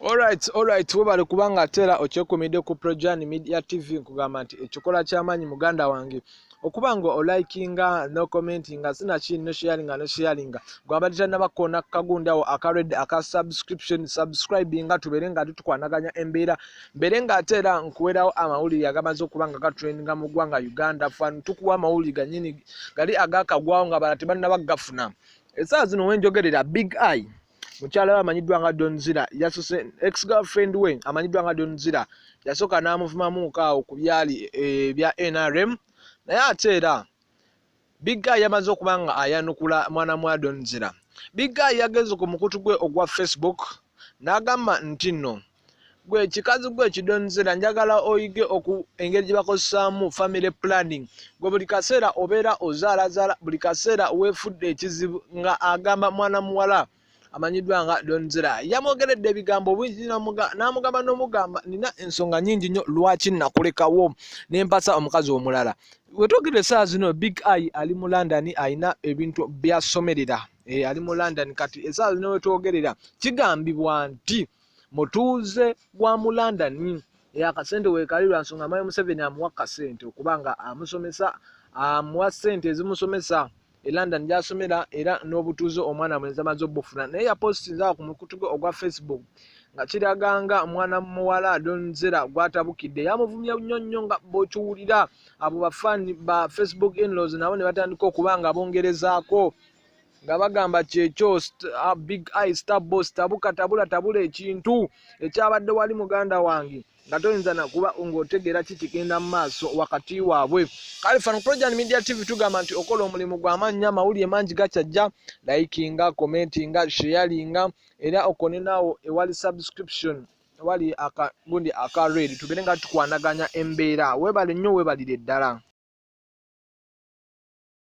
Alright, webale kubanga atera okyekomedde ku Projan Media TV nkugamba nti ekikola ky'amaanyi muganda wange okubanga olikinga no commentinga sina chini no sharinga gwabadde nabakona kagundawo akared aka subscribinga tuberenga tutukwanaganya embeera mberenga atera nkuwerawo amawulire agamaze okubanga gatrendinga mu ggwanga Uganda fan tukuwa amawulire ganyini gali agakagwawo nga balatebanna bagafuna esaawa zino wenjogerera Big Eye mukyala amanyidwa nga Donzira yasose ex-girlfriend we amanyidwa nga Donzira yasoka namuvumamu kaawo ku byali bya NRM naye atera Big Guy yamaze okubanga ayanukula mwana mwa Donzira. Big Guy yageze ku mukutu gwe ogwa Facebook n'agamba nti nno gwe kikazi gwe kidonzira njagala oyige oku engeri gye bakozesaamu family planning gwe buli kaseera obeera ozaalazaala buli kaseera weefudde ekizibu nga agamba mwana muwala amanyidwa nga Donzira yamogeredde ebigambo bingi n'amugamba n'omugamba nina ensonga nyingi nnyo lwaki nakulekawo n'empasa omukazi omulala wetwogere esaawa zino Big Eye ali mu London ayina ebintu byasomerera ali mu London kati esaawa zino wetwogerera kigambibwa nti mutuuze gwa mu London akasente weekalirwa nsonga Mayi Museveni amuwa kasente okubanga amusomesa amuwa ssente ezimusomesa London jasomera era n'obutuuzo omwana mwenza mazo bufuna naye yapostinga ku mukutu gwe ogwa Facebook nga kiraganga mwana muwala Donzira gwatabukidde yamuvumya nnyo nga bokiwulira abo bafani ba Facebook in-laws nabo ne batandika okubanga bongerezaako nga bagamba kyekyo Big Eye star boss tabuka tabula ekintu ekyabadde wali muganda wange nga toyinza nakuba ng'otegeera kikigenda mu maaso wakati waabwe kale fano Projan Media TV tugamba nti okola omulimu gw'amaanyi amawulire mangi gakyajja likinga commentinga sharinga era okone naawo ewali subscription ewali akagundi aka red tubeere nga tukwanaganya embeera weebale nnyo weebalire ddala.